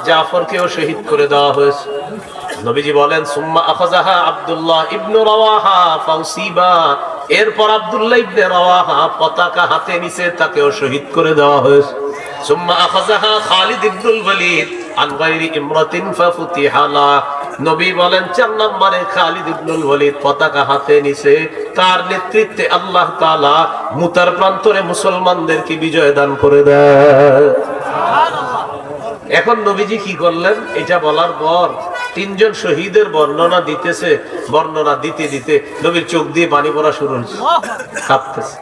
জাফরকেও শহীদ করে দেওয়া হয়েছে। নবীজি বলেন সুম্মা আখাযাহা আব্দুল্লাহ ইবনে রাওয়াহা ফাউসিবা, এরপর আব্দুল্লাহ ইবনে রাওয়াহা পতাকা হাতে নিছে, তাকেও শহীদ করে দেওয়া হয়েছে। সুম্মা আখাযাহা খালিদ ইবনুল ওয়ালিদ আন গায়রি ইমরাতিন ফাফুতিহা লা, নবী বলেন ৪ নম্বরে খালিদ ইবনুল ওয়ালিদ পতাকা হাতে নিছে, তার নেতৃত্বে আল্লাহ তাআলা মুতার প্রান্তরে মুসলমানদেরকে বিজয় দান করে দেয়। এখন নবীজি কি করলেন? এটা বলার পর ৩ জন শহীদের বর্ণনা দিতেছে, বর্ণনা দিতে দিতে নবীর চোখ দিয়ে পানি পড়া শুরু হয়েছে, কাঁপতেছে।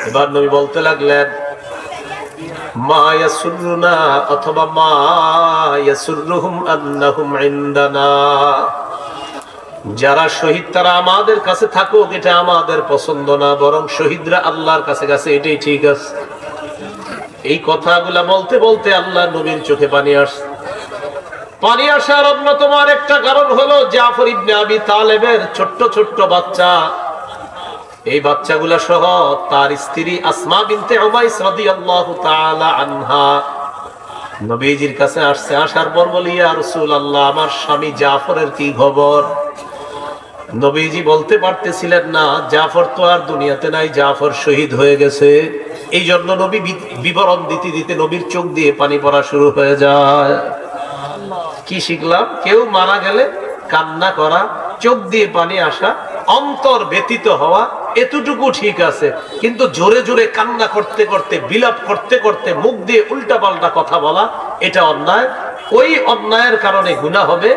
এবার নবী বলতে লাগলেন মা ইয়াসুরুনা অথবা মা ইয়াসুরুহুম আন্নাহুম ইনদানা, যারা শহীদ তারা আমাদের কাছে থাকুক এটা আমাদের পছন্দ না, বরং শহীদরা আল্লাহর কাছে গেছে এটাই ঠিক আছে। এই কথাগুলা বলতে বলতে আল্লাহ নবীর চোখে পানি আসছে। পানি আসার অন্যতম একটা কারণ হলো জাফর ইবনে আবি তালেবের ছোট্ট ছোট্ট বাচ্চা, এই বাচ্চাগুলা সহ তার স্ত্রী আসমা বিনতে উমাইস রাদিয়াল্লাহু তাআলা আনহা নবীজির কাছে আসছে। আসার পর বলি ইয়া রাসূলুল্লাহ, আমার স্বামী জাফরের কি খবর? নবীজি বলতে পারতেছিলেন না, জাফর তো আর দুনিয়াতে নাই, জাফর শহীদ হয়ে গেছে। এই জন্য নবী বিবরণ দিতে দিতে নবীর চোখ দিয়ে পানি পড়া শুরু হয়ে যায়। কি শিখলাম? কেউ মারা গেলে কান্না করা, চোখ দিয়ে পানি আসা, অন্তর ব্যতীত হওয়া, এতটুকু ঠিক আছে, কিন্তু জোরে জোরে কান্না করতে করতে, বিলাপ করতে করতে, মুখ দিয়ে উল্টাপাল্টা কথা বলা, এটা অন্যায়। ওই অন্যায়ের কারণে গুনাহ হবে,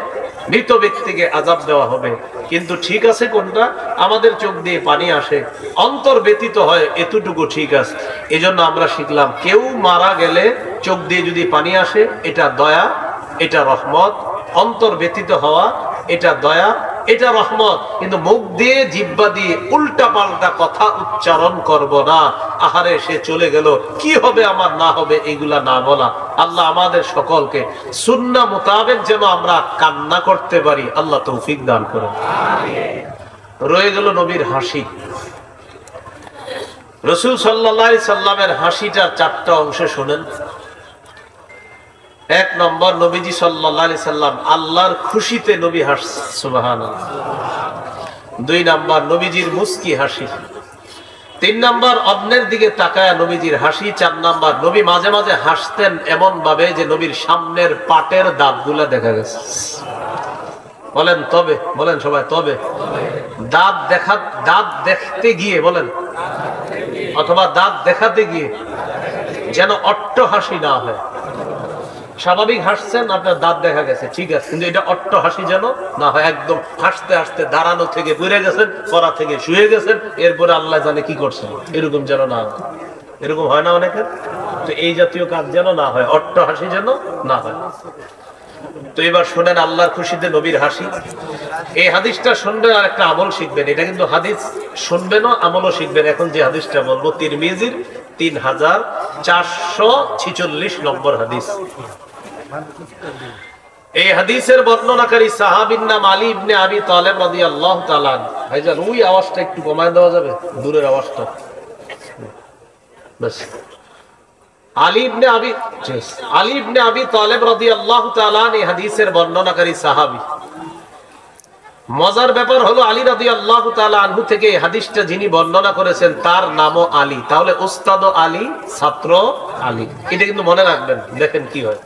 মৃত ব্যক্তিকে আযাব দেওয়া হবে। কিন্তু ঠিক আছে কোনটা? আমাদের চোখ দিয়ে পানি আসে, অন্তর ব্যতীত হয়, এতটুকু ঠিক আছে। এজন্য আমরা শিখলাম কেউ মারা গেলে চোখ দিয়ে যদি পানি আসে এটা দয়া, এটা রহমত। অন্তর ব্যতীত হওয়া এটা দয়া, এটা রহমত। কিন্তু মুখ দিয়ে জিহ্বা দিয়ে উল্টা পাল্টা কথা উচ্চারণ করব না। আহারে সে চলে গেল, কি হবে আমার না হবে, এগুলা না বলা। আল্লাহ আমাদের সকলকে সুন্নাহ মোতাবেক যেন আমরা কান্না করতে পারি, আল্লাহ তৌফিক দান করেন। রয়ে গেল নবীর হাসি। রাসূল সাল্লাল্লাহু আলাইহি সাল্লামের হাসিটা 4টা অংশে শুনেন। 1 নম্বর, নবীজি সাল্লাল্লাহু আলাইহি সাল্লাম আল্লাহর খুশিতে নবী হাসছে, সুবহানাল্লাহ। 2 নম্বর, নবীজির মুস্কি হাসি। 3 নম্বর, অন্যের দিকে তাকায়া নবীজির হাসি। 4 নম্বর, নবী মাঝে মাঝে হাসতেন এমন ভাবে যে নবীর সামনের পাটের দাঁতগুলা দেখা গেছে। বলেন তবে, বলেন সবাই তবে। দাঁত দেখতে গিয়ে বলেন, অথবা দাঁত দেখাতে গিয়ে যেন অট্ট হাসি না হয়। স্বাভাবিক হাসছেন, আপনার দাঁত দেখা গেছে, ঠিক আছে, কিন্তু এটা অট্ট হাসি যেন না হয়। একদম হাসতে হাসতে দাঁড়ানো থেকে পড়ে গেছেন, পড়া থেকে শুয়ে গেছেন, এরপরে আল্লাহ জানে কি করছেন, এরকম যেন না হয়। এরকম হয় না অনেকের? তো এই জাতীয় কাজ যেন না হয়, অট্ট হাসি যেন না হয়। তো এবার শোনেন আল্লাহর খুশিতে নবীর হাসি। এই হাদিসটা শুনবেন আর একটা আমল শিখবেন। এটা কিন্তু হাদিস শুনবেনও, আমলও শিখবেন। এখন যে হাদিসটা বলবো তিরমিজির 3446 নম্বর হাদিস। এই হাদিসের বর্ণনাকারী সাহাবীর নাম আলী ইবনে আবি তালেব রাদিয়াল্লাহু তাআলা। ভাইজান ওই আওয়াজটা একটু কমায় দেওয়া যাবে, দূরের আওয়াজটা। বাস। আলী ইবনে আবি তালেব রাদিয়াল্লাহু তাআলা এই হাদিসের বর্ণনাকারী সাহাবী। মজার ব্যাপার হলো আলী রাদিয়াল্লাহু তাআলা আনহু থেকে এই হাদিসটা যিনি বর্ণনা করেছেন তার নামও আলী। তাহলে উস্তাদ আলী, ছাত্র আলী, এটা কিন্তু মনে রাখবেন। দেখেন কি হয়।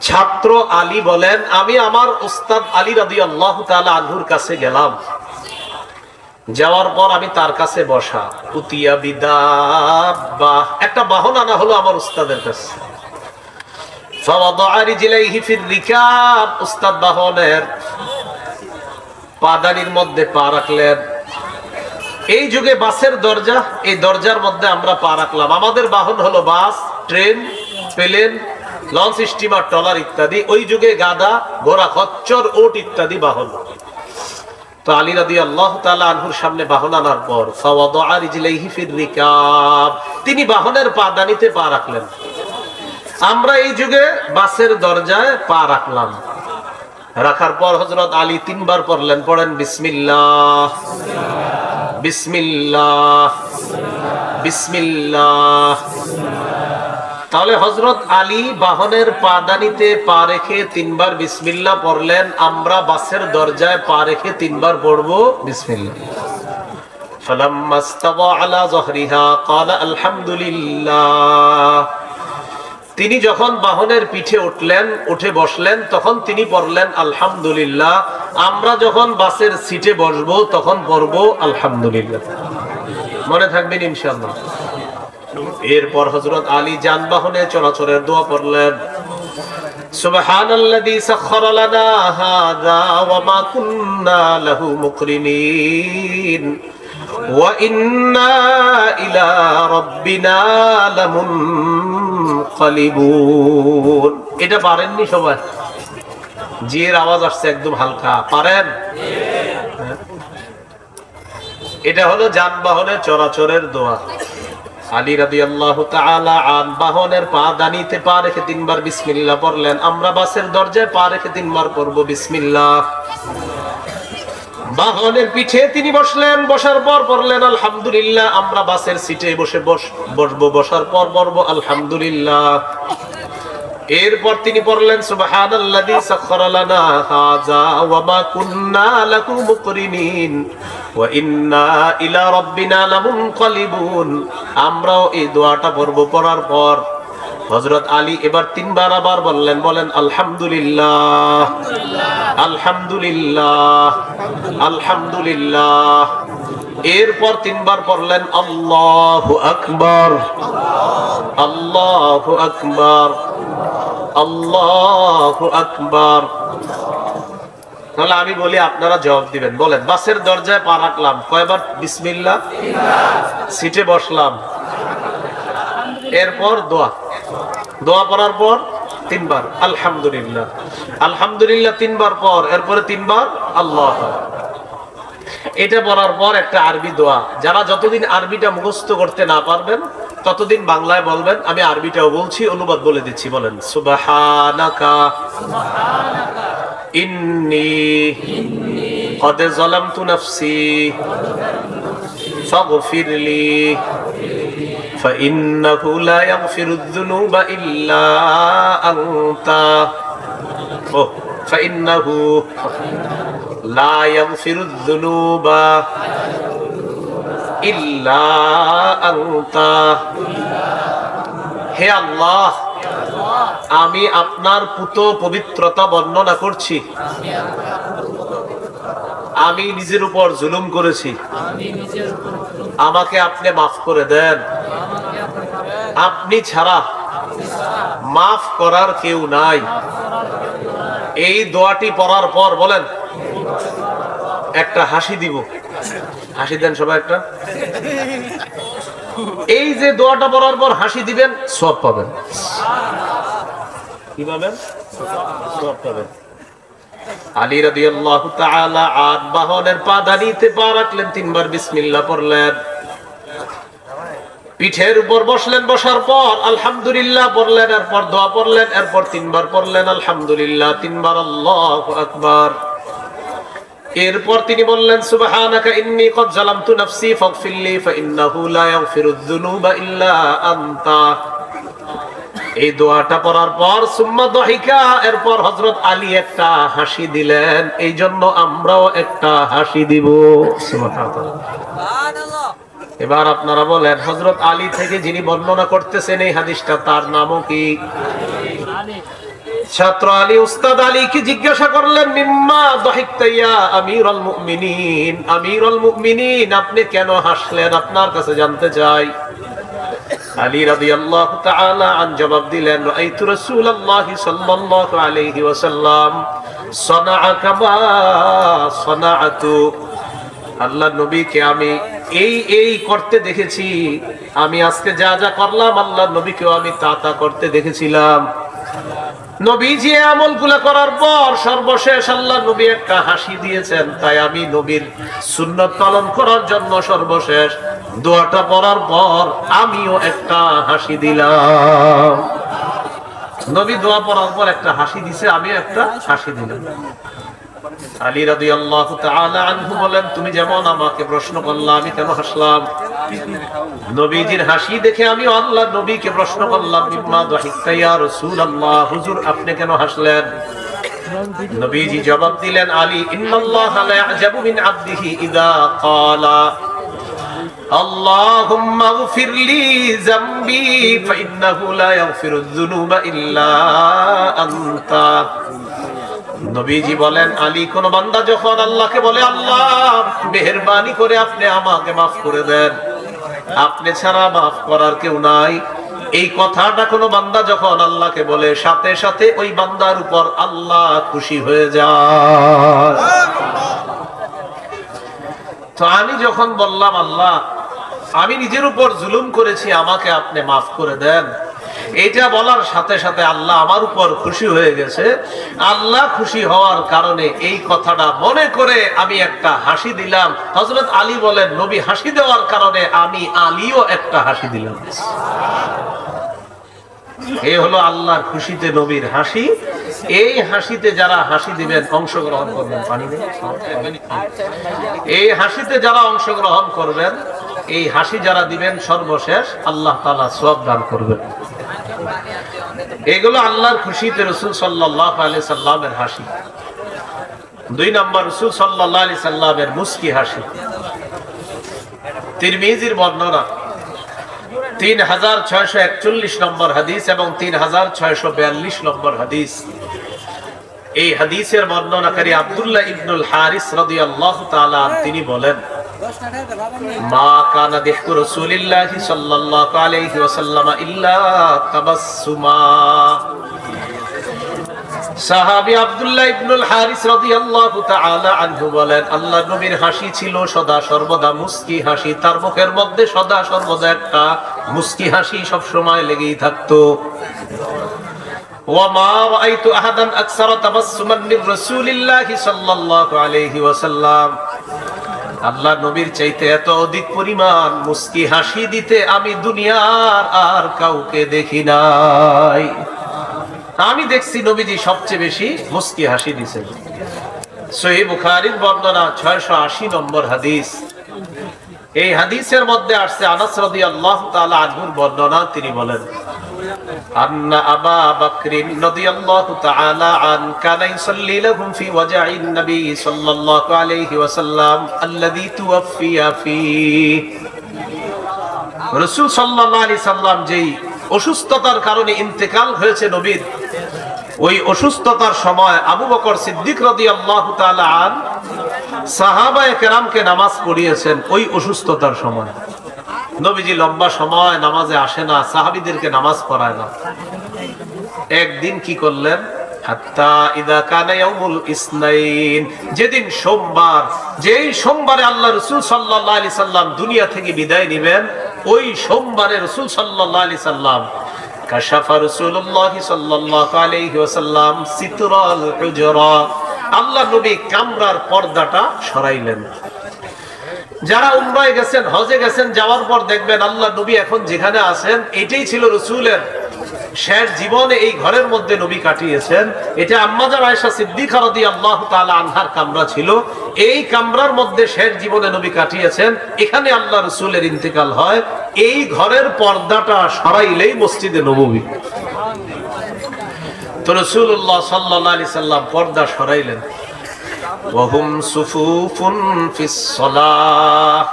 ছাত্র আলী বলেন, আমি আমার উস্তাদ আলী রাদিয়াল্লাহু তাআলা আনহুর কাছে গেলাম। যাওয়ার পর আমি তার কাছে বসা। উতিয়া বিদাব্বা, একটা বাহন আনা হলো আমার উস্তাদের কাছে। ফাওয়াদা রিজলাইহি ফির রিকাব, উস্তাদ বাহনের পাদানির মধ্যে পা রাখলেন। এই যুগে বাসের দরজা, এই দরজার মধ্যে আমরা পা রাখলাম। আমাদের বাহন হলো bus, train, plane, launch, steamer, trawler ইত্যাদি। ওই যুগে গাধা, ঘোড়া, খচ্চর, ওট ইত্যাদি বাহন। তো আলী রাদিয়াল্লাহু তাআলা আনহুর সামনে বাহন আনার পর ফাওয়াদা রিজলাইহি ফির রিকাব, তিনি বাহনের পাদানিতে পা রাখলেন। আমরা এই যুগে বাসের দরজায় পা রাখলাম। রাখার পর হযরত আলী 3 বার পড়লেন। পড়েন বিসমিল্লাহ, বিসমিল্লাহ, বিসমিল্লাহ। তাহলে হযরত আলী বাহনের পাদানিতে পা রেখে 3 বার বিসমিল্লাহ পড়লেন, আমরা বাসের দরজায় পা রেখে 3 বার পড়বো বিসমিল্লাহ। ফালাম্মা ইস্তাওয়া আলা যহরিহা ক্বালা আলহামদুলিল্লাহ। তিনি যখন বাহনের পিঠে উঠলেন, উঠে বসলেন, তখন তিনি পড়লেন আলহামদুলিল্লাহ। আমরা যখন বাসের সিটে বসবো তখন পড়বো আলহামদুলিল্লাহ। মনে থাকবেন ইনশাআল্লাহ। এরপর হযরত আলী যানবাহনে চলাচলের দোয়া পড়লেন, সুবহানাল্লাযী সাখখারা লানা হাযা ওয়া মা কুন্না লাহু মুকরিনিন ওয়া ইন্না ইলা রাব্বিনা লামুনকালিবুন। এটা পারেননি সবাই? জির আওয়াজ আসছে একদম হালকা, পারেন? এটা হলো যানবাহনের চলাচলের দোয়া। আলী রাদিয়াল্লাহু তাআলা আন বাহনের পাদানিতে পা রেখে 3 বার বিসমিল্লাহ পড়লেন, আমরা বাসের দরজায় পা রেখে 3 বার পড়ব বিসমিল্লাহ। বাহনের পিঠে তিনি বসলেন, বসার পর পড়লেন আলহামদুলিল্লাহ। আমরা বাসের সিটে বসবো, বসার পর পড়ব আলহামদুলিল্লাহ। এরপর তিনি পড়লেন সুবহানাল্লাযী সাখখারা লানা হাযা ওয়া মা কুন্না লাহু মুকরিনিন ওয়া ইন্না ইলা রাব্বিনা লামুনকালিবুন। আমরাও এই দোয়াটা পড়ব। পড়ার পর হযরত আলী এবার 3 বার আবার বললেন, বলেন আলহামদুলিল্লাহ, আলহামদুলিল্লাহ, আলহামদুলিল্লাহ। এরপর 3 বার পড়লেন আল্লাহু আকবার, আল্লাহু আকবার, আল্লাহু আকবার। তাহলে আমি বলি, আপনারা জবাব দিবেন। বলেন, বাসের দরজায় পা রাখলাম, কয়বার বিসমিল্লাহ? সিটে বসলাম, এরপর দোয়া, দোয়া পড়ার পর 3 বার আলহামদুলিল্লাহ, আলহামদুলিল্লাহ 3 বার পর, এরপরে 3 বার আল্লাহ। এটা পড়ার পর একটা আরবি দোয়া, যারা যতদিন আরবিটা মুখস্থ করতে না পারবেন ততদিন বাংলায় বলবেন। আমি আরবিটাও বলছি, অনুবাদ বলে দিচ্ছি। বলেন সুবহানাকা ইন্নী কদ যালামতু নাফসি ফাগফিরলি ফাইন্নাহু লা ইয়াগফিরুয যুনুবা ইল্লা আনতা ফাইন্নাহু লা ইয়াগফিরুয যুনুবা ইল্লা আনতা। হে আল্লাহ, আমি আপনার পুত পবিত্রতা বর্ণনা করছি। আমি নিজের উপর জুলুম করেছি, আমাকে আপনি মাফ করে দেন। আপনি ছাড়া মাফ করার কেউ নাই। এই দোয়াটি পড়ার পর বলেন, একটা হাসি দিব। হাসি দেন সবাই একটা। এই যে দোয়াটা পড়ার পর হাসি দিবেন, সওয়াব পাবেন। কি পাবেন? সওয়াব পাবেন। আলী রাদিয়াল্লাহু তাআলা আন বাহনের পাদানিতে পা রাখলেন, 3 বার বিসমিল্লাহ পড়লেন, পিঠের উপর বসলেন, বসার পর আলহামদুলিল্লাহ পড়লেন, এরপর দোয়া পড়লেন, এরপর 3 বার পড়লেন আলহামদুলিল্লাহ, 3 বার আল্লাহু আকবার। এরপর তিনি বললেন সুবহানাকা ইন্নী কদ যালামতু নাফসি ফাগফিরলি ফাইন্নাহু লা ইয়াগফিরুয যুনুবা ইল্লা আনতা। এই দোয়াটা পড়ার পর সুম্মা দাহিকা, এরপর হযরত আলী একটা হাসি দিলেন। এই জন্য আমরাও একটা হাসি দিব। সুবহানাল্লাহ। এবার আপনারা বলেন, হযরত আলী থেকে যিনি বর্ণনা করতেছেন এই হাদিসটা, তার নামও কি? ছাত্র আলী উস্তাদ আলীকে জিজ্ঞাসা করলেন, মিম্মা দাহিকতা ইয়া আমিরুল মুমিনিন, আমিরুল মুমিনিন আপনি কেন হাসলেন, আপনার কাছে জানতে চাই। আলী রাদিয়াল্লাহু তাআলা আন জবাব দিলেন, রাআইতু রাসূলুল্লাহি সাল্লাল্লাহু আলাইহি ওয়াসাল্লাম সানাআ কামা সানাআতু। আল্লাহর নবীকে আমি এই করতে দেখেছি। আমি আজকে যা যা করলাম, আল্লাহর নবীকেও আমি তা করতে দেখেছিলাম। নবীজি আমলগুলো করার পর সর্বশেষ আল্লাহ নবী একটা হাসি দিয়েছেন। তাই আমি নবীর সুন্নাত পালন করার জন্য সর্বশেষ দোয়াটা পড়ার পর আমিও একটা হাসি দিলাম। নবী দোয়া পড়ার পর একটা হাসি দিছে, আমিও একটা হাসি দিলাম। আলী রাদিয়াল্লাহু তাআলা আনহু বলেন, তুমি যেমন আমাকে প্রশ্ন করলা আমি কেন হাসলাম, নবীজির হাসি দেখে আমি আল্লাহর নবীকে প্রশ্ন করলাম, মিম্মা দাহিকতা ইয়া রাসূলুল্লাহ, হুজুর আপনি কেন হাসলেন? নবীজি জবাব দিলেন, আলী, ইন্নাল্লাহা লা ইয়াজাবু মিন আবদিহি ইযা ক্বালা আল্লাহুম্মা ইগফির লি যামবি ফাইন্নাহু লা ইয়াগফিরুয যুনুবা ইল্লা আনতা। নবীজি বলেন, আলী, কোন বান্দা যখন আল্লাহকে বলে, আল্লাহ মেহেরবানি করে আপনি আমাকে মাফ করে দেন, আপনি ছাড়া মাফ করার কেউ নাই, এই কথাটা কোন বান্দা যখন আল্লাহকে বলে, সাথে সাথে ওই বান্দার উপর আল্লাহ খুশি হয়ে যায়। তো আমি যখন বললাম, আল্লাহ আমি নিজের উপর জুলুম করেছি, আমাকে আপনি মাফ করে দেন, এটা বলার সাথে সাথে আল্লাহ আমার উপর খুশি হয়ে গেছে। আল্লাহ খুশি হওয়ার কারণে এই কথাটা মনে করে আমি একটা হাসি দিলাম। হযরত আলী বলেন, নবী হাসি দেওয়ার কারণে আমি আলীও একটা হাসি দিলাম। এই হলো আল্লাহর খুশিতে নবীর হাসি। এই হাসিতে যারা হাসি দিবেন, অংশগ্রহণ করবেন, পানি নেই, এই হাসিতে যারা অংশগ্রহণ করবেন, এই হাসি যারা দিবেন, সর্বশেষ আল্লাহ তাআলা সওয়াব দান করবেন। এগুলো আল্লাহর খুশিতে রাসূল সাল্লাল্লাহু আলাইহি সাল্লামের হাসি। 2 নম্বর, রাসূল সাল্লাল্লাহু আলাইহি সাল্লামের মুস্কি হাসি। তিরমিজির বর্ণনা 3641 নম্বর হাদিস এবং 3642 নম্বর হাদিস। এই হাদিসের বর্ণনাকারী আব্দুল্লাহ ইবনুল হারিস রাদিয়াল্লাহু তাআলা তিনি বলেন, মা কানা দিহকু রাসূলিল্লাহি সাল্লাল্লাহু আলাইহি ওয়াসাল্লাম ইল্লা তাবাসসুমা। সাহাবী আব্দুল্লাহ ইবনুল হারিস রাদিয়াল্লাহু তাআলা আনহু বলেন, আল্লাহর নবীর হাসি ছিল সদা সর্বদা মুস্কি হাসি। তার মুখের মধ্যে সদা সর্বদা একটা মুস্কি হাসি সব সময় লেগেই থাকতো। ওয়া মা রাআইতু আহাদান আকসারা তাবাসসুমান মির রাসূলিল্লাহি সাল্লাল্লাহু আলাইহি ওয়াসাল্লাম। আল্লাহর নবীর চাইতে এত অধিক পরিমাণ মুস্কি হাসি দিতে আমি দুনিয়ার আর কাউকে দেখি নাই। আমি দেখছি নবীজি সবচেয়ে বেশি মুস্কি হাসি দিয়েছেন। সহিহ বুখারীর বর্ণনা 680 নম্বর হাদিস। এই হাদিসের মধ্যে আসছে আনাস রাদিয়াল্লাহু তাআলা আনহুর বর্ণনা। তিনি বলেন, আন্না আবা বকর রাদিয়াল্লাহু তাআলা আন কানা ইউসাল্লি লাহুম ফি ওয়াজাইন নবী সাল্লাল্লাহু আলাইহি ওয়াসাল্লাম আল্লাযী তুওয়াফিয়া ফি। রাসূল সাল্লাল্লাহু আলাইহি সাল্লাম যেই অসুস্থতার কারণে ইন্তেকাল হয়েছে নবীর, ওই অসুস্থতার সময় আবু বকর সিদ্দিক রাদিয়াল্লাহু তাআলা আন সাহাবায়ে কেরামকে নামাজ পড়িয়েছেন। ওই অসুস্থতার সময় নবীজি লম্বা সময় নামাজে আসে না, সাহাবীদেরকে নামাজ পড়ায় না। একদিন কি করলেন, হাত্তা ইযা কানা ইয়াউমুল ইসনাইন, যেদিন সোমবার, যেই সোমবারে আল্লাহ রাসূল সাল্লাল্লাহু আলাইহি সাল্লাম দুনিয়া থেকে বিদায় নেবেন, ওই সোমবারে রাসূল সাল্লাল্লাহু আলাইহি সাল্লাম কাশাফা রাসূলুল্লাহ সাল্লাল্লাহু আলাইহি ওয়াসাল্লাম সিতরাল হুজরা, আল্লাহ নবী কামরার পর্দাটা সরাইলেন। যারা উমরায় গেছেন, হজে গেছেন, যাওয়ার পর দেখবেন আল্লাহ নবী এখন যেখানে আছেন, এটাই ছিল রাসূলের শেষ জীবনে। এই ঘরের মধ্যে নবী কাটিয়েছেন। এটা আম্মা জান আয়েশা সিদ্দিকা রাদিয়াল্লাহু তাআলা আনহার কামরা ছিল। এই কামরার মধ্যে শেষ জীবনে নবী কাটিয়েছেন। এখানে আল্লাহ রাসূলের ইন্তেকাল হয়। এই ঘরের পর্দাটা সরাইলেই মসজিদে নববী। তো রাসূলুল্লাহ সাল্লাল্লাহু আলাইহি সাল্লাম পর্দা সরাইলেন। ওয়াহুম সুফুফুন ফিস সালাহ,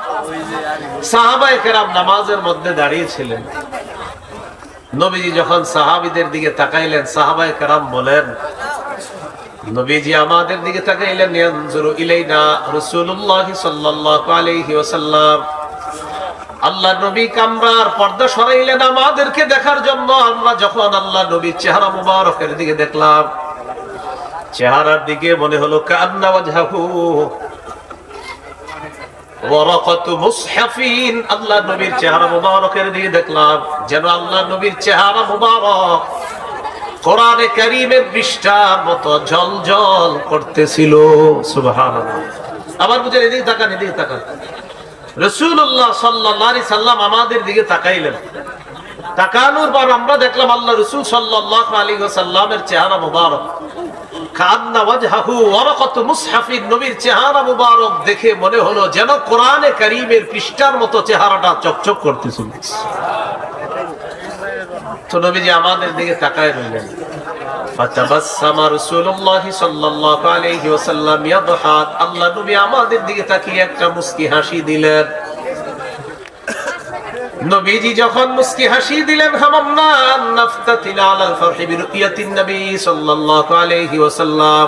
সাহাবায়ে কেরাম নামাজের মধ্যে দাঁড়িয়ে ছিলেন। নবীজি যখন সাহাবীদের দিকে তাকাইলেন, সাহাবায়ে কেরাম বলেন, নবীজি আমাদের দিকে তাকাইলেন, ইয়ানজুরু ইলাইনা রাসূলুল্লাহ সাল্লাল্লাহু আলাইহি ওয়াসাল্লাম। আল্লাহর নবী কামরার পর্দা সরাইলেন আমাদেরকে দেখার জন্য। আমরা যখন আল্লাহর নবীর চেহারা মুবারকের দিকে দেখলাম, চেহারার দিকে মনে হলো কান্না ওয়াজহাহু ওয়ারাকাতু মুসহাফিন, আল্লাহর নবীর চেহারা মুবারকের দিকে দেখলাম যেন আল্লাহর নবীর চেহারা মুবারক কোরআনে কারীমের পৃষ্ঠার মতো ঝলঝল করতেছিল। সুবহানাল্লাহ। আবার বুঝেন, এদিকে তাকান, এদিকে তাকান। রাসূলুল্লাহ সাল্লাল্লাহু আলাইহি সাল্লাম আমাদের দিকে তাকাইলেন। তাকানোর পর আমরা দেখলাম আল্লাহ রাসূল সাল্লাল্লাহু আলাইহি ওয়াসাল্লামের চেহারা মুবারক কান্না ওয়াজহাহু ওয়ারাকাতু মুসহাফিন, নবীর চেহারা মুবারক দেখে মনে হলো যেন কোরআনে কারীমের পৃষ্ঠার মতো চেহারাটা চকচক করতেছিল। তো নবীজি আমাদের দিকে তাকায় রইলেন। ফাতাবাসসামা রাসূলুল্লাহ সাল্লাল্লাহু আলাইহি ওয়াসাল্লাম ইয়াদহাক, আল্লাহ নবী আমাদের দিকে তাকিয়ে একটা মুস্কি হাসি দিলেন। নবীজি যখন মুস্কি হাসি দিলেন, হামামনা নাফতাতিনা আলাল ফারহি বিরুয়াতিন নবী সাল্লাল্লাহু আলাইহি ওয়াসাল্লাম,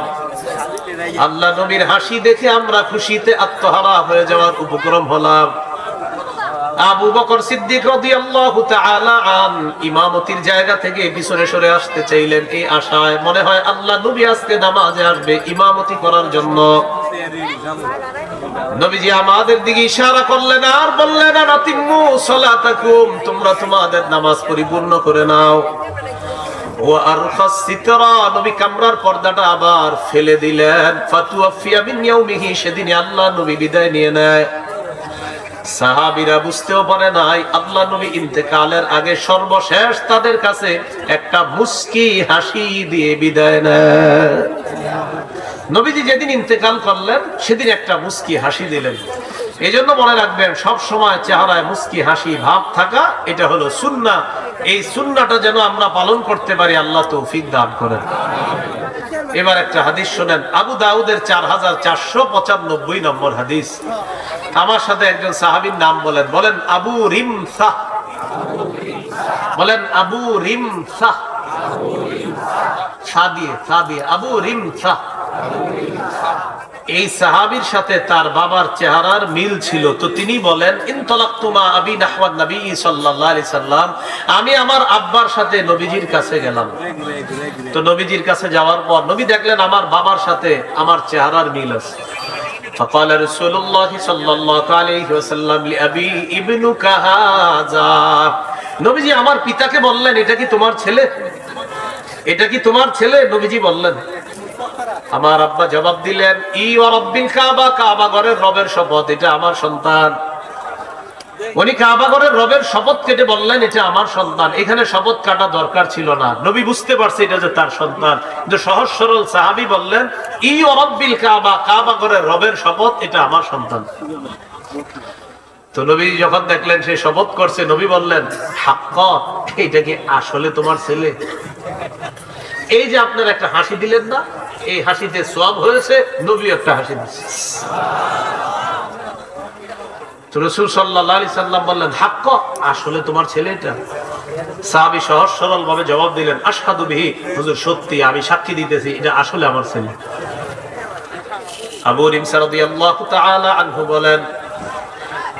আল্লাহ নবীর হাসি দেখে আমরা খুশিতে আত্মহারা হয়ে যাওয়ার উপক্রম হলাম। আবু বকর সিদ্দিক রাদিয়াল্লাহু তাআলা আন ইমামতির জায়গা থেকে পিছনে সরে আসতে চাইলেন এই আশায়, মনে হয় আল্লাহ নবী আজকে নামাজে আসবে ইমামতি করার জন্য। নবীজি আমাদের দিকে ইশারা করলেন আর বললেন, আতিম্মু সালাতাকুম, তোমরা তোমাদের নামাজ পরিপূর্ণ করে নাও। ওয়া আরখাস সিতরা, নবী কামরার পর্দাটা আবার ফেলে দিলেন। ফাতুওয়াফিয়া মিন ইয়াউমিহি, সেদিন আল্লাহ নবী বিদায় নিয়ে নেয়। সাহাবীরা বুঝতেও পারে নাই আল্লাহ নবী ইন্তেকালের আগে সর্বশেষ তাদের কাছে একটা মুস্কি হাসি দিয়ে বিদায় নেয়। নবীজি যেদিন ইন্তেকাল করলেন সেদিন একটা মুস্কি হাসি দিলেন। এই জন্য মনে রাখবেন, সব সময় চেহারায় মুস্কি হাসি ভাব থাকা, এটা হলো সুন্নাহ। এই সুন্নাহটা যেন আমরা পালন করতে পারি, আল্লাহ তৌফিক দান করেন। এবার একটা হাদিস শোনেন, আবু দাউদের 4495 নম্বর হাদিস। আমার সাথে একজন সাহাবীর নাম বলেন, বলেন আবু রিমসাহ, বলেন আবু রিমসাহ, সাদিয়ে আবু রিমসাহ। এই সাহাবীর সাথে তার বাবার চেহারার মিল ছিল। তো তিনি বলেন, ইনতালাকতুমা আবি নাহওয়ান নবী সাল্লাল্লাহু আলাইহি সাল্লাম, আমি আমার আব্বার সাথে নবীজির কাছে গেলাম। তো নবীজির কাছে যাওয়ার পর নবী দেখলেন আমার বাবার সাথে আমার চেহারার মিল আছে। فقال رسول الله صلى الله عليه وسلم لأبي ابنك هذا, নবীজি আমার পিতাকে বললেন, এটা কি তোমার ছেলে? এটা কি তোমার ছেলে? নবীজি বললেন। আমার আব্বা জবাব দিলেন, ই ওয়া রাব্বিল কাবা, কাবা ঘরের রবের শপথ, এটা আমার সন্তান। উনি কাবা ঘরের রবের শপথ কেটে বললেন এটা আমার সন্তান। এখানে শপথ কাটা দরকার ছিল না, নবী বুঝতে পারছে এটা যে তার সন্তান। কিন্তু সহজ সরল সাহাবী বললেন, ই ওয়া রাব্বিল কাবা, কাবা ঘরের রবের শপথ, এটা আমার সন্তান। তো নবী যখন দেখলেন সে শপথ করছে, নবী বললেন, হাক্কা, এটা কি আসলে তোমার ছেলে? এই যে আপনার একটা হাসি দিলেন না, এই হাসিতে সওয়াব হয়েছে, নবী একটা হাসি দিয়েছে। রাসূল সাল্লাল্লাহু আলাইহি সাল্লাম বললেন, হাক্কা, আসলে তোমার ছেলে এটা? সাহাবী সহজ সরল ভাবে জবাব দিলেন, আশহাদু বিহি, হুজুর সত্যি, আমি সাক্ষী দিতেছি এটা আসলে আমার ছেলে। আবু রিমসা রাদিয়াল্লাহু তাআলা আনহু বলেন,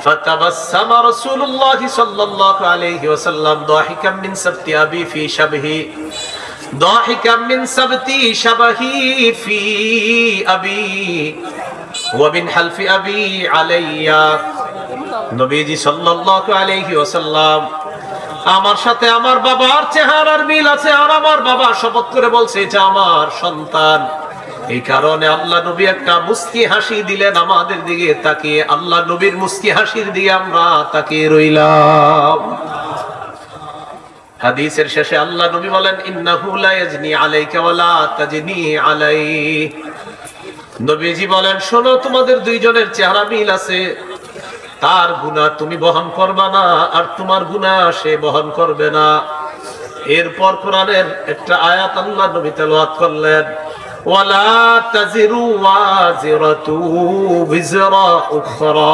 ফাতাবাসসামা রাসূলুল্লাহ সাল্লাল্লাহু আলাইহি ওয়াসাল্লাম দাহিকাম মিন সাবতি আবি ফি শাবহি, দাহিকাম মিন সাবতি শাবহি ফি আবি ওয়া মিন হালফি আবি আলাইয়া। নবীজি সাল্লাল্লাহু আলাইহি ওয়াসাল্লাম, আমার সাথে আমার বাবার চেহারার মিল আছে, আর আমার বাবা শপথ করে বলছে এটা আমার সন্তান। এই কারণে আল্লাহ নবী একটা মুস্কি হাসি দিলেন আমাদের দিকে তাকিয়ে। আল্লাহ নবীর মুস্কি হাসির দিকে আমরা তাকিয়ে রইলাম। হাদিসের শেষে আল্লাহ নবী বলেন, ইন্নাহু লা ইয়াজনি আলাইকা ওয়া লা তাজনি আলাইহি। নবীজি বলেন, শোনো, তোমাদের দুইজনের চেহারা মিল আছে, তার গুনাহ তুমি বহন করবে না, আর তোমার গুনাহ সে বহন করবে না। এরপর কোরআনের একটা আয়াত আল্লাহ নবী তেলাওয়াত করলেন, ওয়ালা তাজিরু ওয়াজিরাতু বিজরা উখরা।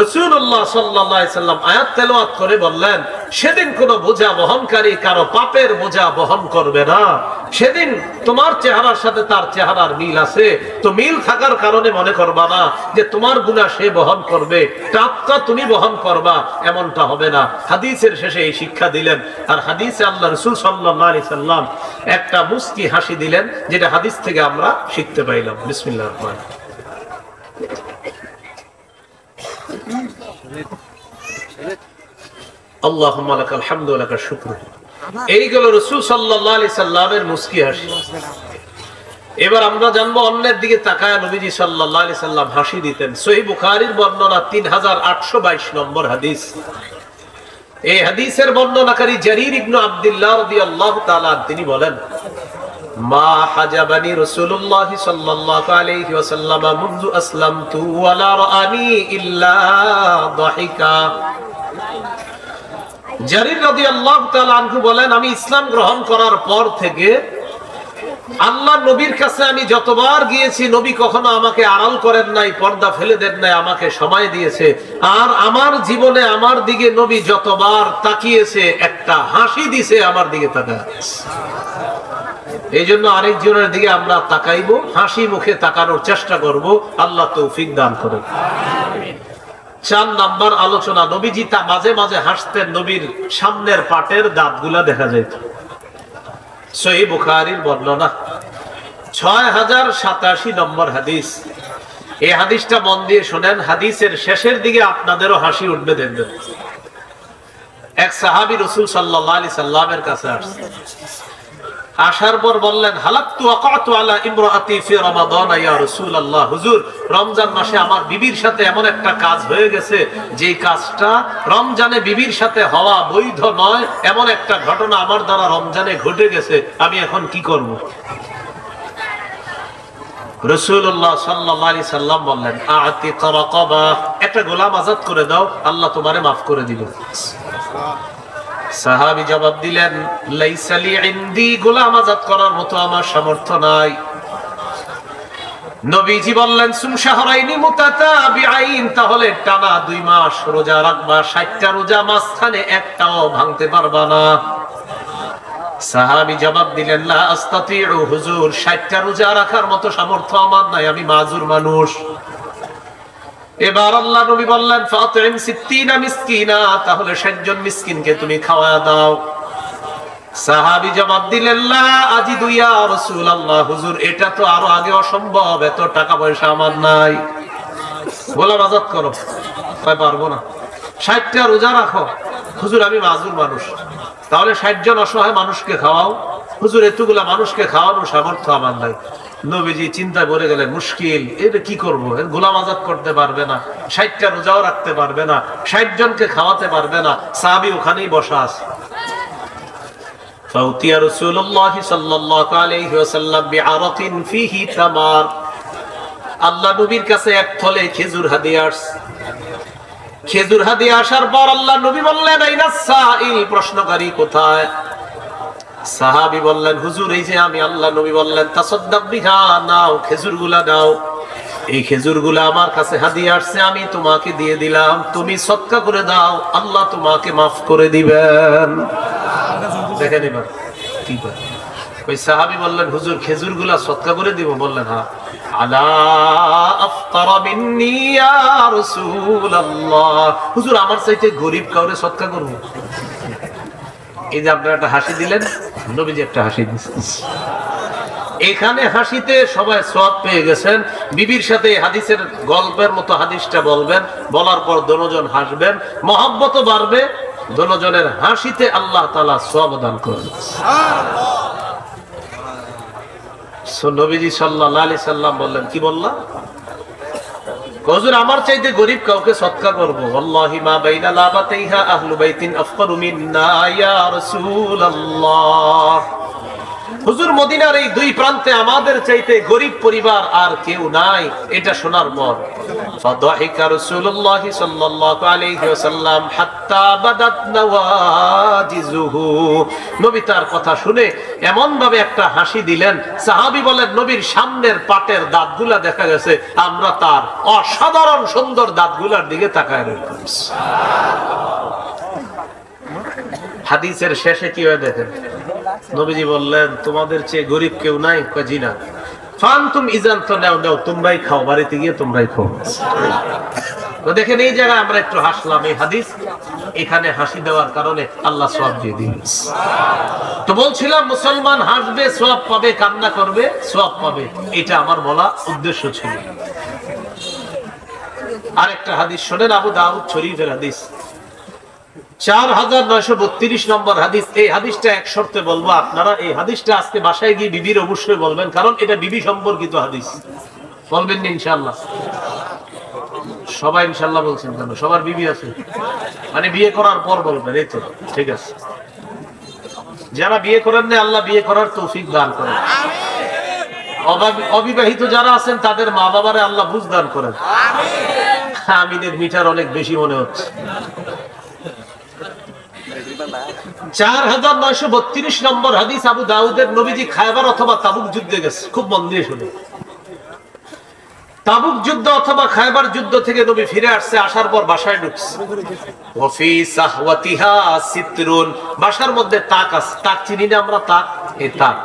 রাসূলুল্লাহ সাল্লাল্লাহু আলাইহি সাল্লাম আয়াত তেলাওয়াত করে বললেন, সেদিন কোন বোঝা বহনকারী কারো পাপের বোঝা বহন করবে না। সেদিন তোমার চেহারার সাথে তার চেহারার মিল আছে, তো মিল থাকার কারণে মনে করবা না যে তোমার গুনাহ সে বহন করবে, পাপটা তুমি বহন করবা, এমনটা হবে না। হাদিসের শেষে এই শিক্ষা দিলেন। আর হাদিসে আল্লাহ রাসূল সাল্লাল্লাহু আলাইহি সাল্লাম একটা মুস্কি হাসি দিলেন, যেটা হাদিস থেকে আমরা শিখতে পাইলাম। বিসমিল্লাহির রহমানির রহিম। আল্লাহুম্মা লাকাল হামদু ওয়া লাকাশ শুকরু। এই গেল রাসূল সাল্লাল্লাহু আলাইহি সাল্লামের মুস্কি হাসি। এবার আমরা জানবো অন্যের দিকে তাকায় নবীজি সাল্লাল্লাহু আলাইহি সাল্লাম হাসি দিতেন। সহিহ বুখারীর বর্ণনা 3822 নম্বর হাদিস। এই হাদিসের বর্ণনাকারী জারীর ইবনে আব্দুল্লাহ রাদিয়াল্লাহু তাআলা তিনি বলেন, মা হাজাবানি রাসূলুল্লাহ সাল্লাল্লাহু আলাইহি ওয়াসাল্লাম মুনযু আসলামতু ওয়া লা রাআনি ইল্লা দাহিকা। জারীর রাদিয়াল্লাহু তাআলা আনহু বলেন, আমি ইসলাম গ্রহণ করার পর থেকে আল্লাহ নবীর কাছে আমি যতবার গিয়েছি, নবী কখনো আমাকে আড়াল করেন নাই, পর্দা ফেলে দেন নাই, আমাকে সময় দিয়েছে। আর আমার জীবনে আমার দিকে নবী যতবার তাকিয়েছে, একটা হাসি দিছে আমার দিকে তাকায়। এই জন্য আরেকজনের দিকে আমরা তাকাইবো, হাসি মুখে তাকানোর চেষ্টা করব। আল্লাহ তৌফিক দান করেন। 4 নাম্বার আলোচনা, নবীজি তা মাঝে মাঝে হাসতেন, নবীর সামনের পাটের দাঁতগুলা দেখা যেত। সহিহ বুখারীর বর্ণনা 6087 নম্বর হাদিস। এই হাদিসটা মন দিয়ে শুনেন, হাদিসের শেষের দিকে আপনাদেরও হাসি উঠবে দেখবেন। এক সাহাবী রাসূল সাল্লাল্লাহু আলাইহি সাল্লামের কাছে আসছে, আসার পর বললেন, হালাকতু ওয়াকাতু আলা ইমরাতি ফি রমাদান ইয়া রাসূলুল্লাহ, হুজুর রমজান মাসে আমার বিবির সাথে এমন একটা কাজ হয়ে গেছে, যেই কাজটা রমজানে বিবির সাথে হওয়া বৈধ নয়, এমন একটা ঘটনা আমার দ্বারা রমজানে ঘটে গেছে, আমি এখন কি করব? রাসূলুল্লাহ সাল্লাল্লাহু আলাইহি সাল্লাম বললেন, আ'তিক রাকাবা, একটা গোলাম আযাদ করে দাও, আল্লাহ তোমারে maaf করে দিবেন। সাহাবী জবাব দিলেন, লাইসা লি ইনদি, গোলাম আযাদ করার মতো আমার সামর্থ্য নাই। নবীজি বললেন, সুম শাহরাইনি মুতাতাবিআইন, তাহলে টানা 2 মাস রোজা রাখবা, 60টা রোজা, মাঝখানে একটাও ভাঙতে পারবা না। সাহাবী জবাব দিলেন, লা আস্তাতিউ হুজুর, 60টা রোজা রাখার মতো সামর্থ্য আমার নাই, আমি মাজুর মানুষ। এবার আল্লাহ নবী বললেন, ফাতিম 60 মিসকিনা, তাহলে 60 জন মিসকিনকে তুমি খাওয়া দাও। সাহাবী জবাব দিলেন, লা আজিদু ইয়া রাসূলুল্লাহ, হুজুর এটা তো আরো আগে অসম্ভব, এত টাকা পয়সা আমার নাই। গোলাম আযাদ করো, কই পারবো না। 60টা রোজা রাখো, হুজুর আমি মাজুর মানুষ। তাহলে 60 জন অসহায় মানুষকে খাওয়াও, হুজুর এতগুলা মানুষকে খাওয়ানোর সামর্থ্য আমার নাই। নবীজি চিন্তায় পড়ে গেলেন, মুশকিল, এটা কি করবো? গোলাম আযাদ করতে পারবে না, 60টা রোজাও রাখতে পারবে না, 60 জনকে খাওয়াতে পারবে না। সাহাবী ওখানেই বসা আছে। ফাউতিয়া রাসূলুল্লাহ সাল্লাল্লাহু আলাইহি ওয়াসাল্লাম বিআরাকিন ফিহি তামার, আল্লাহ নবীর কাছে এক থলে খেজুর হাদিয়া আসছে। খেজুর হাদিয়া আসার পর আল্লাহ নবী বললেন, আইনাস সাইল, প্রশ্নকারী কোথায়? সাহাবী বললেন, হুজুর এই যে আমি। আল্লাহ নবী বললেন, তাসাদদাক বিহা, নাও খেজুরগুলা নাও, এই খেজুরগুলা আমার কাছে হাদিয়া আসছে, আমি তোমাকে দিয়ে দিলাম, তুমি সদকা করে দাও, আল্লাহ তোমাকে maaf করে দিবেন। দেখেন এবার কি করে। ওই সাহাবী বললেন, হুজুর খেজুরগুলা সদকা করে দিব? বললেন, হ্যাঁ। আলা আফতারা মিন্নি ইয়া রাসূলুল্লাহ, হুজুর আমার চাইতে গরীব কাউরে সদকা করব? এই যে আপনারা একটা হাসি দিলেন, নবীজি একটা হাসি দিয়েছেন। এখানে হাসিতে সবাই সওয়াব পেয়ে গেছেন। বিবির সাথে হাদিসের গল্পের মতো হাদিসটা বলবেন, বলার পর দুজন হাসবেন, মহব্বত বাড়বে, দুজনের হাসিতে আল্লাহ তাআলা সওয়াব দান করবেন। নবীজি সাল্লাল্লাহু আলাইহি সাল্লাম বললেন, কি বললা? হুজুর আমার চাইতে গরীব কাউকে সদকা করব? ওয়াল্লাহি মা বাইনা লাবাতাইহা আহলু বাইতিন আফকারু মিন্না ইয়া রাসূলুল্লাহ, হুজুর মদিনার এই 2 প্রান্তে আমাদের চাইতে গরীব পরিবার আর কেউ নাই। এটা শোনার পর ফাদাহিকা রাসূলুল্লাহ সাল্লাল্লাহু আলাইহি ওয়াসাল্লাম হাত্তা বাদাত নওয়াজিজুহু, নবী তার কথা শুনে এমন ভাবে একটা হাসি দিলেন, সাহাবী বলেন, নবীর সামনের পাটের দাঁতগুলা দেখা গেছে, আমরা তার অসাধারণ সুন্দর দাঁতগুলার দিকে তাকায় রইলাম। হাদিসের শেষে কি হয় দেখেন, নবীজি বললেন, তোমাদের চেয়ে গরীব কেউ নাই? কয় জি না। ফান্তুম ইজান, তো নাও নাও, তোমরাই খাও, বাড়িতে গিয়ে তোমরাই খাও। তো দেখেন এই জায়গায় আমরা একটু হাসলাম, এই হাদিস এখানে হাসি দেওয়ার কারণে আল্লাহ সওয়াব দিয়ে দিবেন। তো বলছিলাম মুসলমান হাসবে সওয়াব পাবে, কান্না করবে সওয়াব পাবে, এটা আমার বলা উদ্দেশ্য ছিল। আরেকটা হাদিস শোনেন, আবু দাউদ শরীফের হাদিস 4932 নম্বর হাদিস। এই হাদিসটা এক শর্তে বলবো, আপনারা এই হাদিসটা আজকে বাসায় গিয়ে বিবির অবশ্যই বলবেন, কারণ এটা বিবি সম্পর্কিত হাদিস। বলবেন না ইনশাআল্লাহ? সবাই ইনশাআল্লাহ বলছেন কেন? সবার বিবি আছে, মানে বিয়ে করার পর বলবেন, এই তো ঠিক আছে। যারা বিয়ে করেন না আল্লাহ বিয়ে করার তৌফিক দান করেন। অবিবাহিত যারা আছেন তাদের মা বাবারে আল্লাহ বুঝ দান করেন। আমিনের মিটার অনেক বেশি মনে হচ্ছে। 4932 নম্বর হাদিস, আবু দাউদের, নবীজি খায়বার অথবা তাবুক যুদ্ধে গেছে। খুব মন দিয়ে শুনে, তাবুক যুদ্ধ অথবা খায়বার যুদ্ধ থেকে নবী ফিরে আসছে। আসার পর বাসায় ঢুকছে। ওয়াফি সাহওয়াতিহা সিতরুন, বাসার মধ্যে তাক আছে। তাক চিনি না আমরা? তাক, এই তাক,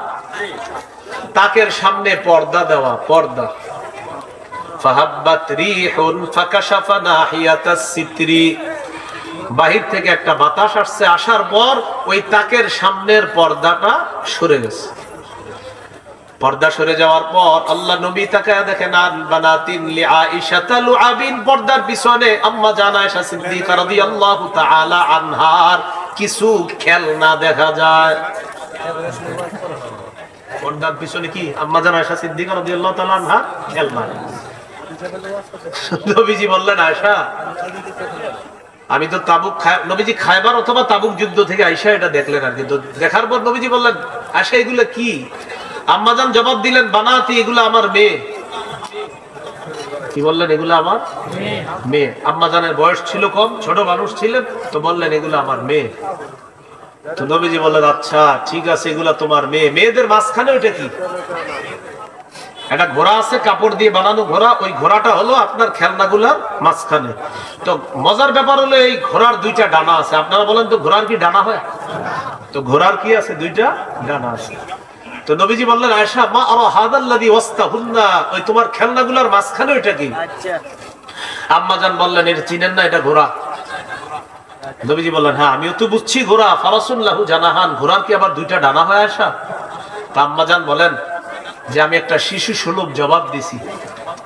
তাকের সামনে পর্দা দেওয়া, পর্দা। ফাহাব্বাত রিহুন ফাকাশাফা নাহিয়াতাস সিতরি, বাহির থেকে একটা বাতাস আসছে। আসার পর ওই তাকের সামনের পর্দাটা সরে গেছে। পর্দা সরে যাওয়ার পর আল্লাহ নবী তাকায়া দেখেন আন বানাতিন লিআইশা তালুআবিন, পর্দার পিছনে আম্মা জান আয়েশা সিদ্দিকা রাদিয়াল্লাহু তাআলা আনহার কিছু খেলনা দেখা যায়। পর্দার পিছনে কি? আম্মা জান আয়েশা সিদ্দিকা রাদিয়াল্লাহু তাআলা আনহার খেলনা। নবীজি বললেন, আয়েশা আমি তো তাবুক, নবীজি খায়বার অথবা তাবুক যুদ্ধ থেকে আয়েশা এটা দেখলেন আর কি। দেখার পর নবীজি বললেন, আয়েশা এগুলো কি? আম্মাজান জবাব দিলেন, বানাতি, এগুলো আমার মেয়ে। কি বললেন? এগুলো আমার মেয়ে। আম্মাজানের বয়স ছিল কম, ছোট মানুষ ছিলেন, তো বললেন এগুলো আমার মেয়ে। তো নবীজি বললেন, আচ্ছা ঠিক আছে, এগুলা তোমার মেয়ে। মেয়েদের মাঝখানে ওইটা কি? একটা ঘোড়া আছে, কাপড় দিয়ে বানানো ঘোড়া। ওই ঘোড়াটা হলো আপনার খেলনাগুলার মাঝখানে। তো মজার ব্যাপার হলো এই ঘোড়ার দুইটা ডানা আছে। আপনারা বলেন তো ঘোড়ার কি ডানা হয়? তো ঘোড়ার কি আছে? দুইটা ডানা আছে। তো নবীজি বললেন, আয়েশা মা আরা হাদাল্লাযী ওয়াস্তাহুন্না, ওই তোমার খেলনাগুলার মাঝখানে ওইটা কি? আম্মা জান বললেন, এটা চিনেন না? এটা ঘোড়া। নবীজি বললেন, হ্যাঁ আমিও তো বুঝছি ঘোড়া। ফারাসুন লাহু জানাহান, ঘোড়ার কি আবার দুইটা ডানা হয় আয়েশা? তা আম্মা জান বলেন যে আমি একটা শিশু সুলভ জবাব দিছি।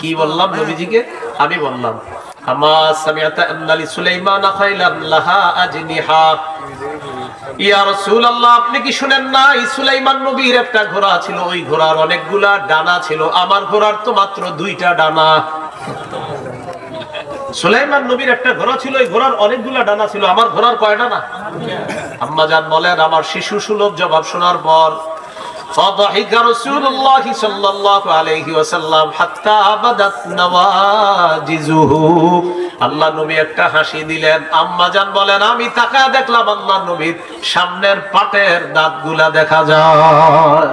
কি বললাম নবীজিকে? আমি বললাম, আমা সামিআতা আন্না লিসুলাইমানা খাইলান লাহা আজনিহা, ইয়া রাসূলুল্লাহ আপনি কি শুনেন না, সুলাইমান নবীর একটা ঘোড়া ছিল, ওই ঘোড়ার অনেকগুলা ডানা ছিল, আমার ঘোড়ার তো মাত্র দুইটা ডানা। সুলাইমান নবীর একটা ঘোড়া ছিল, ওই ঘোড়ার অনেকগুলা ডানা ছিল, আমার ঘোড়ার কয় ডানা? আম্মা জান বলেন, আমার শিশু সুলভ জবাব শোনার পর فضحك رسول الله صلى الله عليه وسلم حتى بدت نواجذه, আল্লাহ নবী একটা হাসি দিলেন। আম্মা জান বলেন, আমি তাকায় দেখলাম আল্লাহ নবীর সামনের পাটের দাঁতগুলা দেখা যায়।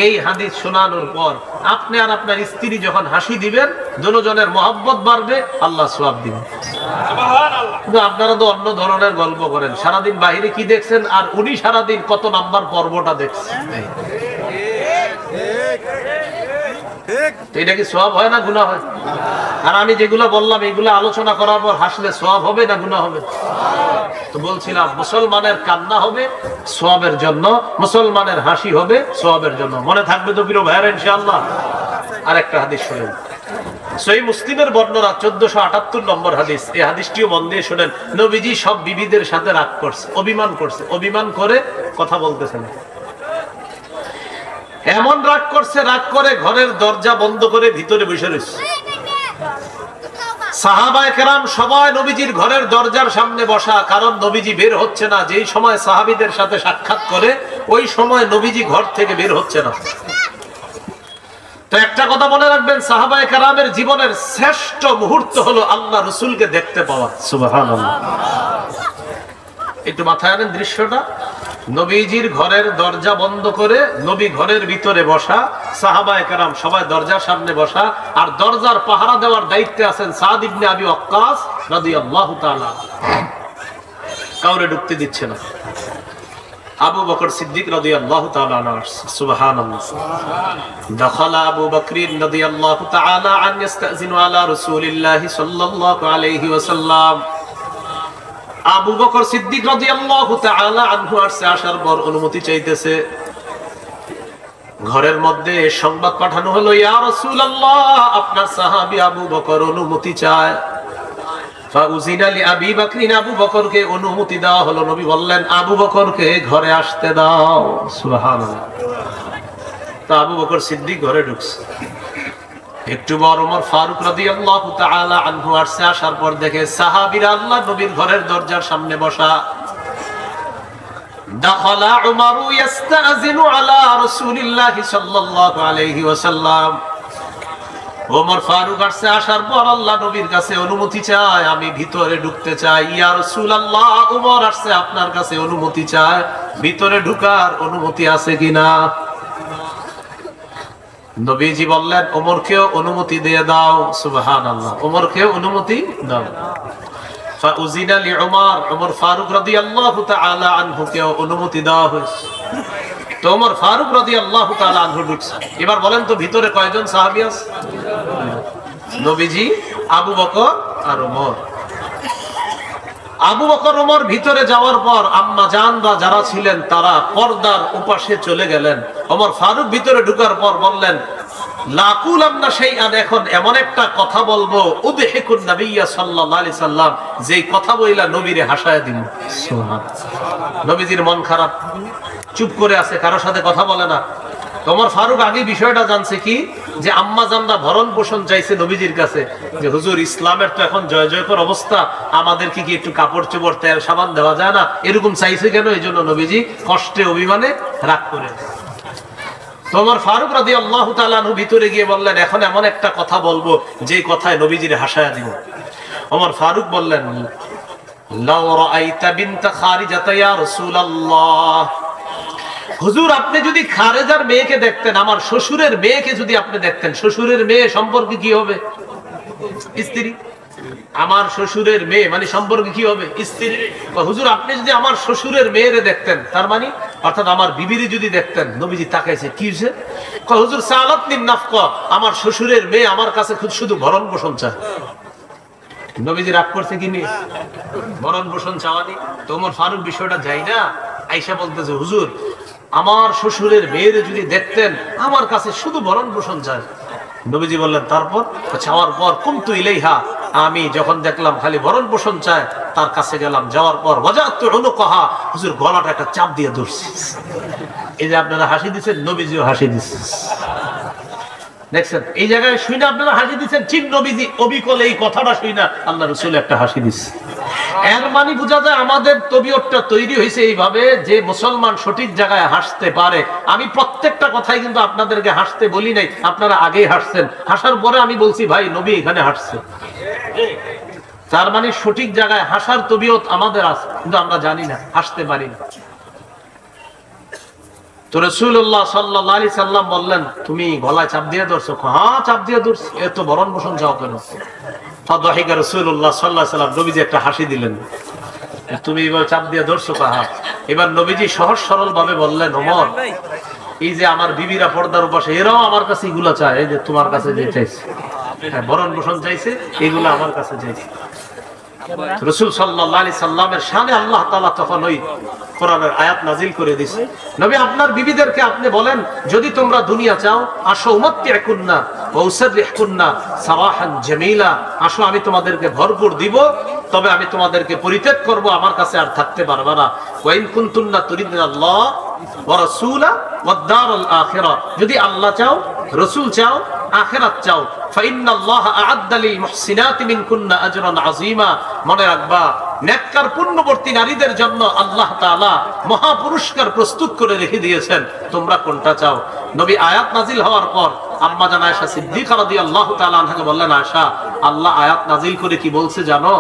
এই হাদিস শোনানোর পর আপনি আর আপনার স্ত্রী যখন হাসি দিবেন, দুজনের মহব্বত বাড়বে, আল্লাহ সওয়াব দিবেন। কিন্তু আপনারা তো অন্য ধরনের গল্প করেন, সারাদিন বাইরে কি দেখছেন, আর উনি সারাদিন কত নাম্বার পর্বটা দেখছেন। এটা কি সওয়াব হয় না গুনাহ হয়? আর আমি যেগুলো বললাম এগুলো আলোচনা করার পর হাসলে সওয়াব হবে না গুনাহ হবে? তো বলছিলাম মুসলমানের কান্না হবে সওয়াবের জন্য, মুসলমানের হাসি হবে সওয়াবের জন্য। মনে থাকবে তো প্রিয় ভাইরা ইনশাআল্লাহ? আরেকটা হাদিস শুনেন, সহিহ মুসলিমের বর্ণনা 1478 নম্বর হাদিস। এই হাদিসটিও মন দিয়ে শুনেন। নবীজি সব বিবিদের সাথে রাগ করছে, অভিমান করছে, অভিমান করে কথা বলতেছেন। এমন রাগ করছে, রাগ করে ঘরের দরজা বন্ধ করে ভিতরে বসে রয়েছে। সাহাবায়ে কেরাম সবাই নবীজির ঘরের দরজার সামনে বসা, কারণ নবীজি বের হচ্ছে না। যেই সময় সাহাবীদের সাথে সাক্ষাৎ করে ওই সময় নবীজি ঘর থেকে বের হচ্ছে না। তো একটা কথা মনে রাখবেন, সাহাবায়ে কেরামের জীবনের শ্রেষ্ঠ মুহূর্ত হলো আল্লাহ রাসূলকে দেখতে পাওয়া। সুবহানাল্লাহ। একটু মাথায় আনেন দৃশ্যটা। নবীজির ঘরের দরজা বন্ধ করে নবী ঘরের ভিতরে বসা, সাহাবায়ে কেরাম সবাই দরজার সামনে বসা, আর দরজার পাহারা দেওয়ার দায়িত্বে আছেন সাদ ইবনে আবি ওয়াক্কাস রাদিয়াল্লাহু তাআলা। কাউরে ঢুকতে দিচ্ছে না। আবু বকর সিদ্দিক রাদিয়াল্লাহু তাআলা আনহু, সুবহানাল্লাহ। দাখালা আবু বকর রাদিয়াল্লাহু তাআলা আন ইস্তাযিনু আলা রাসূলিল্লাহি সাল্লাল্লাহু আলাইহি ওয়াসাল্লাম। আবু বকর সিদ্দিক রাদিয়াল্লাহু তাআলা আনহু আসার পর অনুমতি চাইতেছে। ঘরের মধ্যে সংবাদ পাঠানো হলো, ইয়া রাসূলুল্লাহ আপনার সাহাবী আবু বকর অনুমতি চায়। ফাউজিনা লি আবি বকর, আবু বকরকে অনুমতি দেওয়া হলো। নবী বললেন, আবু বকরকে ঘরে আসতে দাও। সুবহানাল্লাহ। তা আবু বকর সিদ্দিক ঘরে ঢুকছে। একটু পর ওমর ফারুক রাদিয়াল্লাহু তাআলা আনহু আসার পর দেখে সাহাবীরা আল্লাহ নবীর ঘরের দরজার সামনে বসা। দাখালা উমারু ইস্তাযিনু আলা রাসূলিল্লাহ সাল্লাল্লাহু আলাইহি ওয়াসাল্লাম। ওমর ফারুক আসছে, আসার পর আল্লাহ নবীর কাছে অনুমতি চায়, আমি ভিতরে ঢুকতে চাই। ইয়া রাসূলুল্লাহ, ওমর আসছে আপনার কাছে অনুমতি চায়, ভিতরে ঢুকার অনুমতি আছে কিনা? নবীজি বললেন, ওমরকেও অনুমতি দিয়ে দাও। সুবহানাল্লাহ, ওমরকেও অনুমতি দাও। ফাউজিনা লিউমর, ওমর ফারুক রাদিয়াল্লাহু তাআলা আনহুকেও অনুমতি দেওয়া হয়েছে। তো ওমর ফারুক রাদিয়াল্লাহু তাআলা আনহু ঢুকছে। এবার বলেন তো ভিতরে কয়জন সাহাবী আছে? নবীজি, আবু বকর আর ওমর। আবু বকর ওমর ভিতরে যাওয়ার পর আম্মা জানরা যারা ছিলেন তারা পর্দার ওপাশে চলে গেলেন। ওমর ফারুক ভিতরে ঢোকার পর বললেন, লাকুলান্না শাইআন, এখন এমন একটা কথা বলবো, উদহিকুন নবিয়্য সাল্লাল্লাহু আলাইহি সাল্লাম, যেই কথা বইলা নবীরে হাসায় দিন। সুবহানাল্লাহ। নবীজির মন খারাপ, চুপ করে আছে, কারোর সাথে কথা বলে না। ওমর ফারুক আগে বিষয়টা জানছে কি, যে আম্মা জানরা ভরণ পোষণ চাইছে নবীজির কাছে, যে হুজুর ইসলামের তো এখন জয় জয়কর অবস্থা, আমাদেরকে কি একটু কাপড় চোপড় তেল সাবান দেওয়া যায় না? এরকম চাইছে কেন? এই জন্য নবীজি কষ্টে অভিমানে রাগ করে। ওমর ফারুক রাদিয়াল্লাহু তাআলা আনহু ভিতরে গিয়ে বললেন, এখন এমন একটা কথা বলবো যে কথায় নবীজির হাসায়া দিব। ওমর ফারুক বললেন, লাউ রাআইতা বিনতা খারিজাতা ইয়া রাসূলুল্লাহ, হুজুর আপনি যদি খারেজার মেয়েকে দেখতেন, আমার শ্বশুরের মেয়েকে যদি আপনি দেখতেন, শ্বশুরের মেয়ে সম্পর্কে কি হবে? স্ত্রী। আমার শ্বশুরের মেয়ে মানে সম্পর্কে কি হবে? স্ত্রী। হুজুর আপনি যদি আমার শ্বশুরের মেয়েরে দেখতেন, তার মানে অর্থাৎ আমার বিবিরে যদি দেখতেন। নবীজি তাকাইছে, কি হয়েছে? হুজুর সালাতনিন নাফকা, আমার শ্বশুরের মেয়ে আমার কাছে শুধু ভরণ পোষণ চায়। নবীজি রাগ করছে কি নিয়ে? ভরণ পোষণ চাওয়ানি। তো ওমর ফারুক বিষয়টা যাই না, আয়েশা বলতেছে, হুজুর আমার শ্বশুরের মেয়েরে যদি দেখতেন, আমার কাছে শুধু ভরণ পোষণ চায়। নবীজি বললেন, তারপর? চাওয়ার পর কুনতু ইলাইহা, আমি যখন দেখলাম খালি ভরণ পোষণ চায়, তার কাছে গেলাম। যাওয়ার পর ওয়াজাতু উনুকাহা, হুজুর গলাটা একটা চাপ দিয়ে ধরছি। এই যে আপনারা হাসি দিচ্ছেন, নবীজিও হাসি দিচ্ছে। দেখছেন, এই জায়গায় শুনে আপনারা হাসি দিচ্ছেন, ঠিক নবীজি অবিকল এই কথাটা শুনে আল্লাহ রাসূল একটা হাসি দিচ্ছে। এর মানে বোঝা যায় আমাদের তবিয়তটা তৈরি হয়েছে এইভাবে যে মুসলমান সঠিক জায়গায় হাসতে পারে। আমি প্রত্যেকটা কথাই কিন্তু আপনাদেরকে হাসতে বলি নাই, আপনারা আগেই হাসছেন। হাসার পরে আমি বলছি, ভাই নবী এখানে হাসছে। তার মানে সঠিক জায়গায় হাসার তবিয়ত আমাদের আছে, কিন্তু আমরা জানি না, হাসতে পারি না। তো রাসূলুল্লাহ সাল্লাল্লাহু আলাইহি সাল্লাম বললেন, তুমি গলায় চাপ দিয়ে ধরছো? হ্যাঁ চাপ দিয়ে ধরছি। এত ভরণ পোষণ চাও কেন? ফাদাহিকা রাসূলুল্লাহ সাল্লাল্লাহু আলাইহি সাল্লাম, নবীজি একটা হাসি দিলেন। তুমি এবার চাপ দিয়ে ধরছো কাহা? এবার নবীজি সহজ সরল ভাবে বললেন, ওমর এই যে আমার বিবিরা পর্দার উপাসে, এরাও আমার কাছে এগুলা চায়, এই যে তোমার কাছে যে চাইছে, ভরণ পোষণ চাইছে, এগুলো আমার কাছে চাইছে। রাসূল সাল্লাল্লাহু আলাইহি সাল্লামের শানে আল্লাহ তাআলা তখন ওই কোরআনের আয়াত নাজিল করে দিয়েছে, নবী আপনার বিবিদেরকে আপনি বলেন, যদি তোমরা দুনিয়া চাও, আসো উমাত্তিকুন্না ওয়া উসাররিহুন্না সারাহান জামিলা, আসো আমি তোমাদেরকে ভরপুর দিব, তবে আমি তোমাদেরকে পরিত্যাগ করব, আমার কাছে আর থাকতে পারবে না। ওয়া ইন কুনতুন্না তুরিদুনা আল্লাহ ওয়া রাসূলা ওয়াদ দারুল আখিরা, যদি আল্লাহ চাও, রাসূল চাও, আখিরাত চাও, ফাইন্নাল্লাহা আ'আদ্দা লিল মুহসিনাতি মিনকুন্না আজরান আযীমা, মনে রাখবা নেককার পুণ্যবর্তী নারীদের জন্য আল্লাহ তাআলা মহা পুরস্কার প্রস্তুত করে রেখে দিয়েছেন, তোমরা কোনটা চাও? নবী আয়াত নাজিল হওয়ার পর আম্মা জান আয়েশা সিদ্দিকা রাদিয়াল্লাহু তাআলা আনহাকে বললেন, আয়েশা আল্লাহ আয়াত নাজিল করে কি বলছে জানো?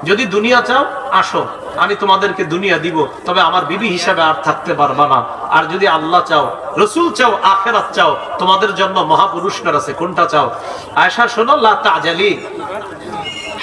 যদি দুনিয়া চাও আসো, আমি তোমাদেরকে দুনিয়া দিব, তবে আমার বিবি হিসাবে আর থাকতে পারবা না। আর যদি আল্লাহ চাও, রাসূল চাও, আখিরাত চাও, তোমাদের জন্য মহা পুরস্কার আছে, কোনটা চাও? আয়েশা শোনো, লা তাজালি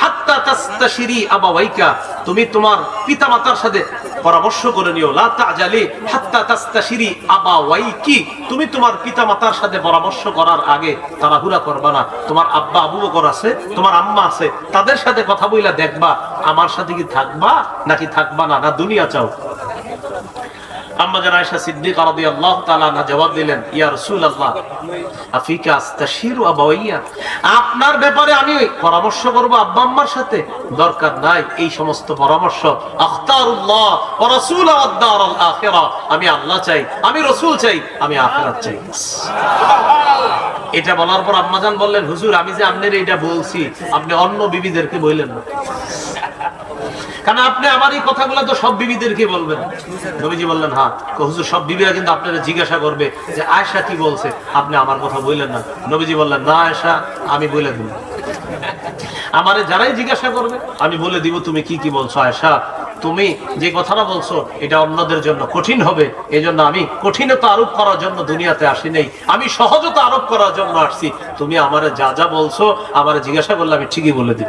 হাত্তা তাস্তাশিরি আবাওয়াইকা, তুমি তোমার পিতামাতার সাথে পরামর্শ করে নিও। লা তাজালি হাত্তা তাস্তাশিরি আবাওয়াইকি, তুমি তোমার পিতামাতার সাথে পরামর্শ করার আগে তাড়াহুড়া করবা না। তোমার আব্বা আবু বকর আছে, তোমার আম্মা আছে, তাদের সাথে কথা বইলা দেখবা আমার সাথে কি থাকবা নাকি থাকবা না, না দুনিয়া চাও। আম্মা জান আয়েশা সিদ্দিকা রাদিয়াল্লাহু তাআলা আনহা জবাব দিলেন, ইয়া রাসূলুল্লাহ আফিকা আস্তাশিরু আবাওয়াইয়া, আপনার ব্যাপারে আমি পরামর্শ করব আব্বা আম্মার সাথে? দরকার নাই এই সমস্ত পরামর্শ। আখতারুল্লাহ ওয়া রাসূলা ওয়াদ দারুল আখিরা, আমি আল্লাহ চাই, আমি রাসূল চাই, আমি আখিরাত চাই। এটা বলার পর আম্মা জান বললেন, হুজুর আমি যে আপনার এটা বলছি, আপনি অন্য বিবিদেরকে বললেন না। কারণ আপনি আমার এই কথাগুলো তো সব বিবিদেরকে বলবেন। নবীজি বললেন হ্যাঁ। হুজুর সব বিবিরা কিন্তু আপনারা জিজ্ঞাসা করবে যে আয়েশা কি বলছে, আপনি আমার কথা বললেন না। নবীজি বললেন না আয়েশা, আমি বলে দিব। আমারে যারাই জিজ্ঞাসা করবে আমি বলে দিব তুমি কি কি বলছো আয়েশা। তুমি যে কথাটা বলছো এটা অন্যদের জন্য কঠিন হবে, এই জন্য আমি কঠিনতা আরোপ করার জন্য দুনিয়াতে আসি নাই, আমি সহজতা আরোপ করার জন্য আসছি। তুমি আমারে যা যা বলছো আমারে জিজ্ঞাসা করলে আমি ঠিকই বলে দিব।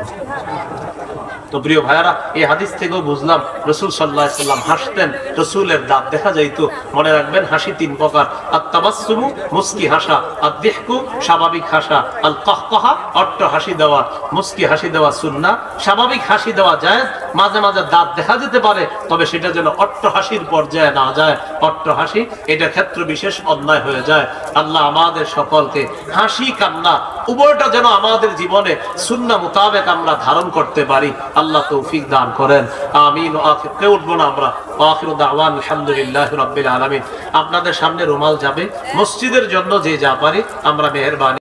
তো প্রিয় ভাইয়ারা, এই হাদিস থেকেও বুঝলাম রাসূল সাল্লাল্লাহু আলাইহি ওয়াসাল্লাম হাসতেন, রাসূলের দাঁত দেখা যাইতো। মনে রাখবেন হাসি তিন প্রকার, আত-তাবাসসুমু মুস্কি হাসা, আদ-দিহকু স্বাভাবিক হাসা, আল-কাহকাহা অট্ট হাসি দেওয়া। মুস্কি হাসি দেওয়া সুন্নাহ, স্বাভাবিক হাসি দেওয়া জায়েজ। মাঝে মাঝে দাঁত দেখা যেতে পারে, তবে সেটা যেন অট্ট হাসির পর্যায়ে না যায়। অট্ট হাসি এটা ক্ষেত্র বিশেষ অন্যায় হয়ে যায়। আল্লাহ আমাদের সকলকে হাসি কান্না উভয়টা যেন আমাদের জীবনে সুন্নাহ মোতাবেক আমরা ধারণ করতে পারি। আল্লাহ তৌফিক দান করেন, আমিন। কেউ উঠবো না আমরা। আখিরু দাওয়ানা আলহামদুলিল্লাহি রাব্বিল আলামিন। আপনাদের সামনে রুমাল যাবে, মসজিদের জন্য যে যা পারি আমরা মেহেরবানি